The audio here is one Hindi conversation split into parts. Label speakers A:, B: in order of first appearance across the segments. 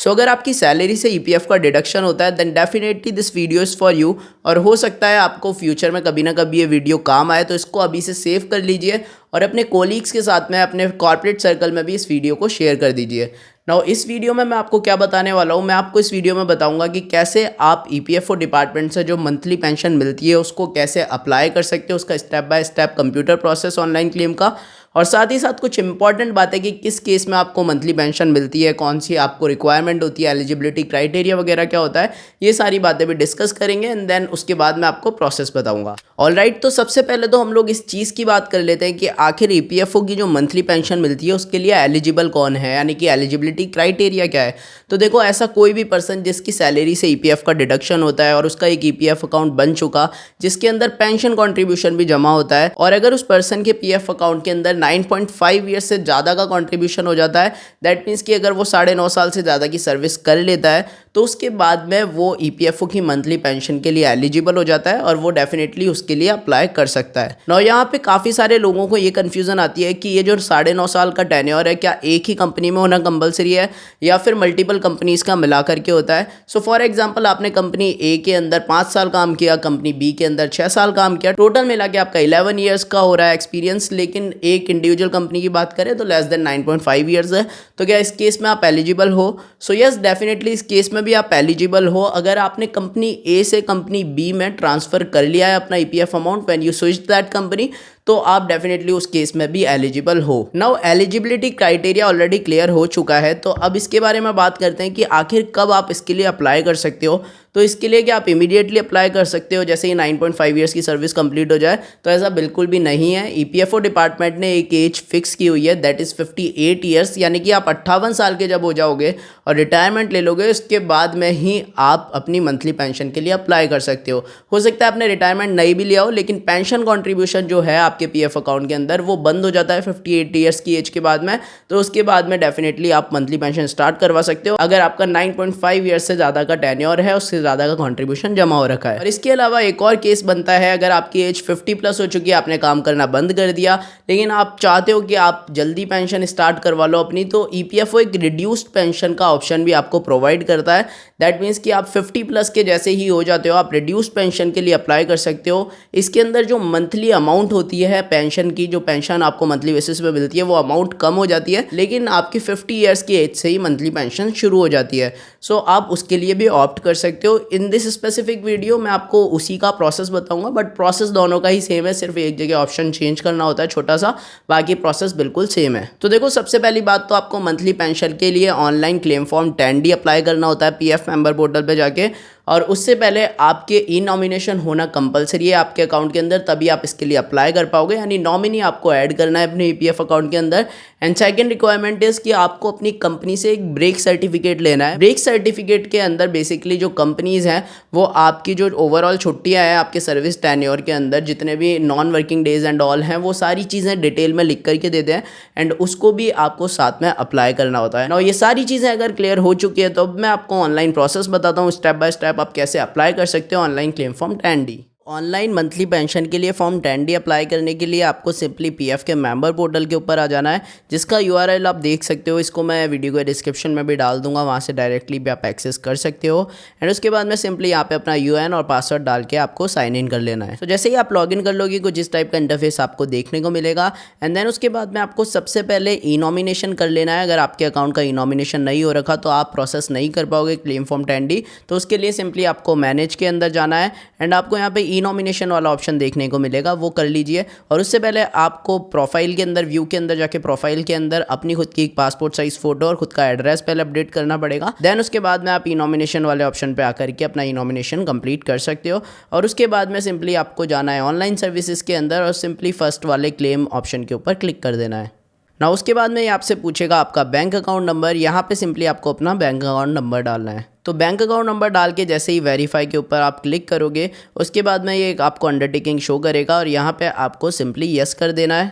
A: सो अगर आपकी सैलरी से ईपीएफ का डिडक्शन होता है then definitely this video is for you. और हो सकता है आपको फ्यूचर में कभी ना कभी ये वीडियो काम आए, तो इसको अभी से सेव कर लीजिए और अपने कोलीग्स के साथ में, अपने कॉर्पोरेट सर्कल में भी इस वीडियो को शेयर कर दीजिए। नाउ इस वीडियो में मैं आपको क्या बताने वाला हूँ, मैं आपको इस वीडियो में बताऊंगा कि कैसे आप ईपीएफओ डिपार्टमेंट से जो मंथली पेंशन मिलती है उसको कैसे अप्लाई कर सकते हो, उसका step by step computer process online claim का, और साथ ही साथ कुछ इंपॉर्टेंट बातें कि किस केस में आपको मंथली पेंशन मिलती है, कौन सी आपको रिक्वायरमेंट होती है, एलिजिबिलिटी क्राइटेरिया वगैरह क्या होता है, ये सारी बातें भी डिस्कस करेंगे एंड देन उसके बाद मैं आपको प्रोसेस बताऊंगा। ऑलराइट, तो सबसे पहले तो हम लोग इस चीज़ की बात कर लेते हैं कि आखिर ईपीएफओ की जो मंथली पेंशन मिलती है उसके लिए एलिजिबल कौन है, यानी कि एलिजिबिलिटी क्राइटेरिया क्या है। तो देखो, ऐसा कोई भी पर्सन जिसकी सैलरी से ईपीएफ का डिडक्शन होता है और उसका एक ईपीएफ अकाउंट बन चुका जिसके अंदर पेंशन कॉन्ट्रीब्यूशन भी जमा होता है, और अगर उस पर्सन के पीएफ अकाउंट के अंदर 9.5 ईयर्स से ज़्यादा का कंट्रीब्यूशन हो जाता है, दैट मीन्स कि अगर वो 9.5 साल से ज़्यादा की सर्विस कर लेता है तो उसके बाद में वो ईपीएफओ की मंथली पेंशन के लिए एलिजिबल हो जाता है और वो डेफिनेटली उसके लिए अप्लाई कर सकता है। नाउ यहाँ पे काफ़ी सारे लोगों को ये कन्फ्यूज़न आती है कि ये जो 9.5 साल का टेन्योर है क्या एक ही कंपनी में होना कंपलसरी है या फिर मल्टीपल कंपनीज़ का मिला करके होता है। सो फॉर एग्जाम्पल, आपने कंपनी ए के अंदर 5 साल काम किया, कंपनी बी के अंदर 6 साल काम किया, टोटल मिला के आपका 11 ईयर्स का हो रहा है एक्सपीरियंस, लेकिन एक इंडिविजुअल कंपनी की बात करें तो लेस देन 9.5 ईयर्स है, तो क्या इस केस में आप एलिजिबल हो? सो यस, डेफिनेटली इस केस में भी आप एलिजिबल हो अगर आपने कंपनी ए से कंपनी बी में ट्रांसफ़र कर लिया है अपना EPF amount when you switch that company, तो आप डेफिनेटली उस केस में भी एलिजिबल हो। Now eligibility criteria already clear हो चुका है, तो अब इसके बारे में बात करते हैं कि आखिर कब आप इसके लिए अप्लाई कर सकते हो। तो इसके लिए क्या आप इमीडिएटली अप्लाई कर सकते हो जैसे ही 9.5 ईयर्स की सर्विस कंप्लीट हो जाए? तो ऐसा बिल्कुल भी नहीं है। ईपीएफओ डिपार्टमेंट ने एक एज फिक्स की हुई है, दैट इज़ 58 ईयर्स, यानी कि आप 58 साल के जब हो जाओगे और रिटायरमेंट ले लोगे उसके बाद में ही आप अपनी मंथली पेंशन के लिए अप्लाई कर सकते हो सकता है आपने रिटायरमेंट नहीं भी लिया हो, लेकिन पेंशन कॉन्ट्रीब्यूशन जो है आपके पीएफ अकाउंट के अंदर वो बंद हो जाता है 58 ईयर्स की एज के बाद में, तो उसके बाद में डेफिनेटली आप मंथली पेंशन स्टार्ट करवा सकते हो अगर आपका 9.5 ईयर्स से ज़्यादा का टेन्योर है, उससे ज़्यादा का कंट्रीब्यूशन जमा हो रखा है। और इसके अलावा एक और केस बनता है अगर आपकी एज 50 प्लस हो चुकी है, आपने काम करना बंद कर दिया, लेकिन आप चाहते हो कि आप जल्दी पेंशन स्टार्ट करवा लो अपनी, तो ईपीएफओ एक रिड्यूस्ड पेंशन का ऑप्शन भी आपको प्रोवाइड करता है। दैट मीन्स कि आप 50 प्लस के जैसे ही हो जाते हो आप रिड्यूस्ड पेंशन के लिए अप्लाई कर सकते हो। इसके अंदर जो मंथली अमाउंट होती है पेंशन की, जो पेंशन आपको मंथली बेसिस पे मिलती है वो अमाउंट कम हो जाती है, लेकिन आपकी 50 ईयर्स की एज से ही मंथली पेंशन शुरू हो जाती है। सो आप उसके लिए भी ऑप्ट कर सकते हो। इन दिस स्पेसिफिक वीडियो मैं आपको उसी का प्रोसेस बताऊंगा, बट प्रोसेस दोनों का ही सेम है, सिर्फ एक जगह ऑप्शन चेंज करना होता है छोटा सा, बाकी प्रोसेस बिल्कुल सेम है। तो देखो, सबसे पहली बात तो आपको मंथली पेंशन के लिए online claim form 10D apply करना होता है पीएफ मेंबर पोर्टल पे जाके, और उससे पहले आपके ई नॉमिनेशन होना कंपलसरी है आपके अकाउंट के अंदर, तभी आप इसके लिए अप्लाई कर पाओगे, यानी नॉमिनी आपको ऐड करना है अपने ईपीएफ अकाउंट के अंदर। एंड सेकंड रिक्वायरमेंट इज़ कि आपको अपनी कंपनी से एक ब्रेक सर्टिफिकेट लेना है। ब्रेक सर्टिफिकेट के अंदर बेसिकली जो कंपनीज़ हैं वो आपकी जो ओवरऑल छुट्टियाँ हैं आपके सर्विस टेन्योर के अंदर, जितने भी non working days and all हैं, वो सारी चीज़ें डिटेल में लिख करके देते हैं एंड उसको भी आपको साथ में अप्लाई करना होता है। और ये सारी चीज़ें अगर क्लियर हो चुकी है तो अब मैं आपको ऑनलाइन प्रोसेस बताता हूँ स्टेप बाय स्टेप आप कैसे अप्लाई कर सकते हो online claim form 10D। Online monthly pension के लिए फॉर्म 10D अप्लाई करने के लिए आपको सिंपली पीएफ के मेंबर पोर्टल के ऊपर आ जाना है, जिसका यूआरएल आप देख सकते हो, इसको मैं वीडियो के डिस्क्रिप्शन में भी डाल दूंगा, वहाँ से डायरेक्टली भी आप एक्सेस कर सकते हो। एंड उसके बाद में सिंपली यहाँ पे अपना यूएन और पासवर्ड डाल के आपको साइन इन कर लेना है। तो जैसे ही आप लॉग इन कर लोगे कुछ इस टाइप का इंटरफेस आपको देखने को मिलेगा। एंड देन उसके बाद में आपको सबसे पहले ई नॉमिनेशन कर लेना है। अगर आपके अकाउंट का ई नॉमिनेशन नहीं हो रखा तो आप प्रोसेस नहीं कर पाओगे क्लेम फॉर्म 10D, तो उसके लिए सिंपली आपको मैनेज के अंदर जाना है एंड आपको यहाँ पे ई नॉमिनेशन वाला ऑप्शन देखने को मिलेगा, वो कर लीजिए। और उससे पहले आपको प्रोफाइल के अंदर, व्यू के अंदर जाके प्रोफाइल के अंदर अपनी खुद की एक पासपोर्ट साइज फोटो और खुद का एड्रेस पहले अपडेट करना पड़ेगा। देन उसके बाद में आप ई नॉमिनेशन वाले ऑप्शन पे आकर के अपना ई नॉमिनेशन कंप्लीट कर सकते हो। और उसके बाद में सिंपली आपको जाना है ऑनलाइन सर्विसेज के अंदर और सिंपली फर्स्ट वाले क्लेम ऑप्शन के ऊपर क्लिक कर देना है ना। उसके बाद में ये आपसे पूछेगा आपका बैंक अकाउंट नंबर, यहाँ पे सिंपली आपको अपना बैंक अकाउंट नंबर डालना है। तो बैंक अकाउंट नंबर डाल के जैसे ही वेरीफाई के ऊपर आप क्लिक करोगे उसके बाद में ये आपको अंडरटेकिंग शो करेगा और यहाँ पे आपको सिंपली यस कर देना है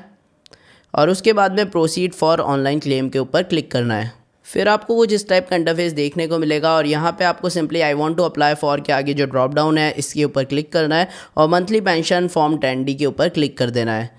A: और उसके बाद में प्रोसीड फॉर ऑनलाइन क्लेम के ऊपर क्लिक करना है। फिर आपको कुछ इस टाइप का इंटरफेस देखने को मिलेगा और यहाँ पे आपको simply I want to apply for के आगे जो ड्रॉप डाउन है इसके ऊपर क्लिक करना है और मंथली पेंशन फॉर्म 10D के ऊपर क्लिक कर देना है।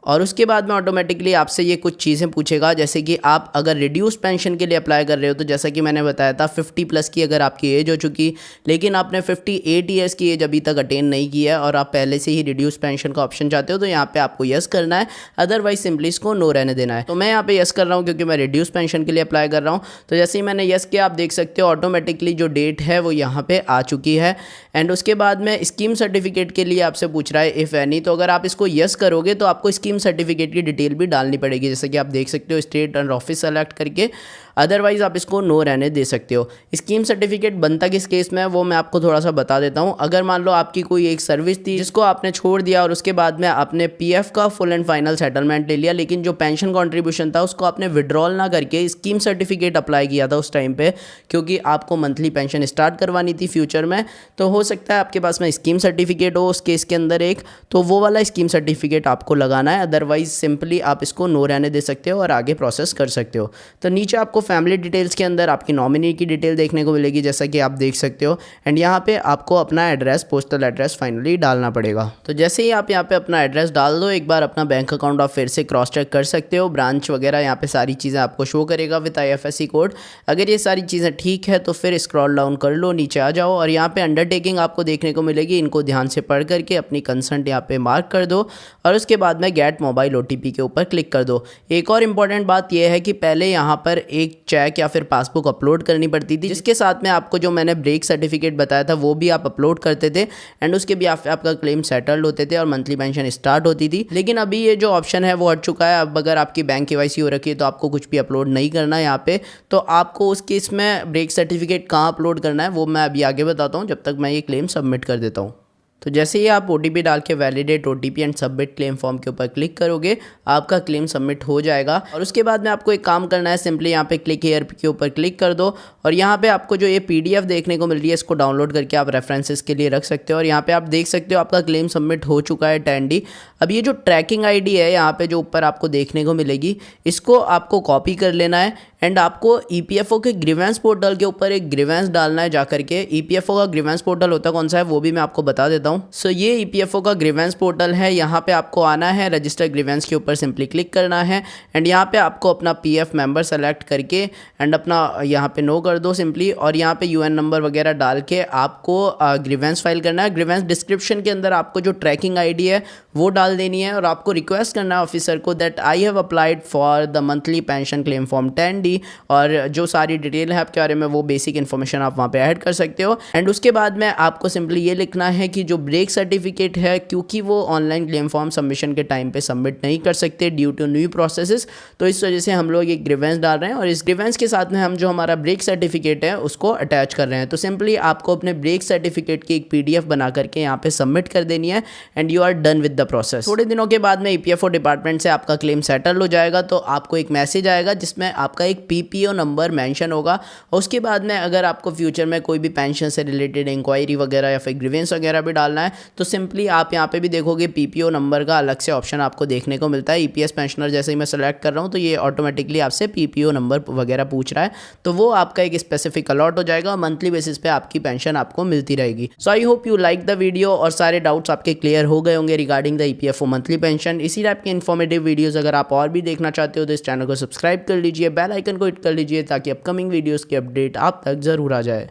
A: और उसके बाद में ऑटोमेटिकली आपसे ये कुछ चीज़ें पूछेगा, जैसे कि आप अगर रिड्यूस पेंशन के लिए अप्लाई कर रहे हो तो जैसा कि मैंने बताया था 50 प्लस की अगर आपकी एज हो चुकी, लेकिन आपने 58 ईयर्स की एज अभी तक अटेन नहीं की है और आप पहले से ही रिड्यूस पेंशन का ऑप्शन चाहते हो तो यहाँ पे आपको यस करना है, अदरवाइज सिंपली इसको नो रहने देना है। तो मैं यहाँ पे यस कर रहा हूँ क्योंकि मैं रिड्यूस पेंशन के लिए अप्लाई कर रहा हूँ। तो जैसे ही मैंने यस किया, आप देख सकते हो ऑटोमेटिकली जो डेट है वो यहाँ पे आ चुकी है। एंड उसके बाद में स्कीम सर्टिफिकेट के लिए आपसे पूछ रहा है इफ़ एनी, तो अगर आप इसको यस करोगे तो आपको स्कीम सर्टिफिकेट की डिटेल भी डालनी पड़ेगी, जैसे कि आप देख सकते हो स्टेट एंड ऑफिस सेलेक्ट करके, अदरवाइज आप इसको नो रहने दे सकते हो। स्कीम सर्टिफिकेट बनता किस केस में है वो मैं आपको थोड़ा सा बता देता हूँ। अगर मान लो आपकी कोई एक सर्विस थी जिसको आपने छोड़ दिया और उसके बाद में आपने पीएफ का फुल एंड फाइनल सेटलमेंट ले लिया, लेकिन जो पेंशन कंट्रीब्यूशन था उसको आपने विड्रॉल ना करके स्कीम सर्टिफिकेट अप्लाई किया था उस टाइम पे, क्योंकि आपको मंथली पेंशन स्टार्ट करवानी थी फ्यूचर में, तो हो सकता है आपके पास में स्कीम सर्टिफिकेट हो उस केस के अंदर एक, तो वो वाला स्कीम सर्टिफिकेट आपको लगाना है, अदरवाइज सिंपली आप इसको नो रहने दे सकते हो और आगे प्रोसेस कर सकते हो। तो नीचे आपको फैमिली डिटेल्स के अंदर आपकी नॉमिनी की डिटेल देखने को मिलेगी, जैसा कि आप देख सकते हो। एंड यहाँ पे आपको अपना एड्रेस, पोस्टल एड्रेस फाइनली डालना पड़ेगा। तो जैसे ही आप यहाँ पे अपना एड्रेस डाल दो, एक बार अपना बैंक अकाउंट आप फिर से क्रॉस चेक कर सकते हो, ब्रांच वगैरह यहाँ पे सारी चीज़ें आपको शो करेगा विद IFSC कोड। अगर ये सारी चीज़ें ठीक है तो फिर स्क्रॉल डाउन कर लो, नीचे आ जाओ और यहाँ पे अंडरटेकिंग आपको देखने को मिलेगी। इनको ध्यान से पढ़ करके अपनी कंसर्ट यहाँ पे मार्क कर दो और उसके बाद में गेट मोबाइल OTP के ऊपर क्लिक कर दो। एक और इम्पॉर्टेंट बात यह है कि पहले यहाँ पर एक चेक या फिर पासबुक अपलोड करनी पड़ती थी, जिसके साथ में आपको जो मैंने ब्रेक सर्टिफिकेट बताया था वो भी आप अपलोड करते थे एंड उसके भी आपका क्लेम सेटल्ड होते थे और मंथली पेंशन स्टार्ट होती थी। लेकिन अभी ये जो ऑप्शन है वो हट चुका है। अब अगर आपकी बैंक KYC हो रखी है तो आपको कुछ भी अपलोड नहीं करना है यहाँ पे। तो आपको उस केस में ब्रेक सर्टिफिकेट कहाँ अपलोड करना है वो मैं अभी आगे बताता हूँ, जब तक मैं ये क्लेम सबमिट कर देता हूँ। तो जैसे ही आप OTP डाल के validate OTP and submit claim form के ऊपर क्लिक करोगे, आपका क्लेम सबमिट हो जाएगा। और उसके बाद में आपको एक काम करना है, सिंपली यहाँ पे क्लिक हियर के ऊपर क्लिक कर दो और यहाँ पे आपको जो ये PDF देखने को मिल रही है इसको डाउनलोड करके आप रेफरेंसेस के लिए रख सकते हो। और यहाँ पे आप देख सकते हो आपका क्लेम सबमिट हो चुका है 10D। अब ये जो ट्रैकिंग ID है यहाँ पे जो ऊपर आपको देखने को मिलेगी, इसको आपको कॉपी कर लेना है एंड आपको EPFO के ग्रीवेंस पोर्टल के ऊपर एक ग्रीवेंस डालना है जाकर के। EPFO का ग्रीवेंस पोर्टल होता कौन सा है वो भी मैं आपको बता देता हूँ। सो ये EPFO का ग्रीवेंस पोर्टल है। यहाँ पे आपको आना है, रजिस्टर ग्रीवेंस के ऊपर सिंपली क्लिक करना है एंड यहाँ पे आपको अपना PF मेंबर सेलेक्ट करके एंड अपना यहाँ पे नो कर दो सिंपली, और यहाँ पे UN नंबर वगैरह डाल के आपको ग्रीवेंस फाइल करना है। ग्रीवेंस डिस्क्रिप्शन के अंदर आपको जो ट्रैकिंग ID है वो डाल देनी है और आपको रिक्वेस्ट करना है ऑफिसर को that I have applied for the monthly pension claim form 10D, और जो सारी डिटेल है आपके बारे में वो बेसिक इन्फॉर्मेशन आप वहाँ पे ऐड कर सकते हो। एंड उसके बाद में आपको सिंपली ये लिखना है कि जो ब्रेक सर्टिफिकेट है, क्योंकि वो ऑनलाइन क्लेम फॉर्म सबमिशन के टाइम पे सबमिट नहीं कर सकते ड्यू टू न्यू प्रोसेसेस, तो इस वजह से हम लोग एक ग्रीवेंस डाल रहे हैं और इस ग्रीवेंस के साथ में हम जो हमारा ब्रेक सर्टिफिकेट है उसको अटैच कर रहे हैं। तो सिंपली आपको अपने ब्रेक सर्टिफिकेट की एक PDF बना करके यहाँ पे सबमिट कर देनी है and you are done with the process. थोड़े दिनों के बाद में EPFO डिपार्टमेंट से आपका क्लेम सेटल हो जाएगा, तो आपको एक मैसेज आएगा जिसमें आपका एक PPO नंबर मेंशन होगा। और उसके बाद में अगर आपको फ्यूचर में कोई भी पेंशन से रिलेटेड इंक्वायरी वगैरह या फिर ग्रीवेंस वगैरह भी डालना है तो सिंपली आप यहाँ पे भी देखोगे PPO नंबर का अलग से ऑप्शन आपको देखने को मिलता है। EPS पेंशनर जैसे ही मैं सेलेक्ट कर रहा हूँ तो ये ऑटोमेटिकली आपसे PPO नंबर वगैरह पूछ रहा है, तो वो आपका एक स्पेसिफिक अलॉट हो जाएगा और मंथली बेसिस पे आपकी पेंशन आपको मिलती रहेगी। So I hope you like the video और सारे डाउट्स आपके क्लियर हो गए होंगे regarding the EPFO monthly pension. इसी टाइप के इन्फॉर्मेटिव वीडियोस अगर आप और भी देखना चाहते हो तो इस चैनल को सब्सक्राइब कर लीजिए, बेल आइकन को हिट कर लीजिए ताकि अपकमिंग वीडियोस की अपडेट आप तक जरूर आ जाए।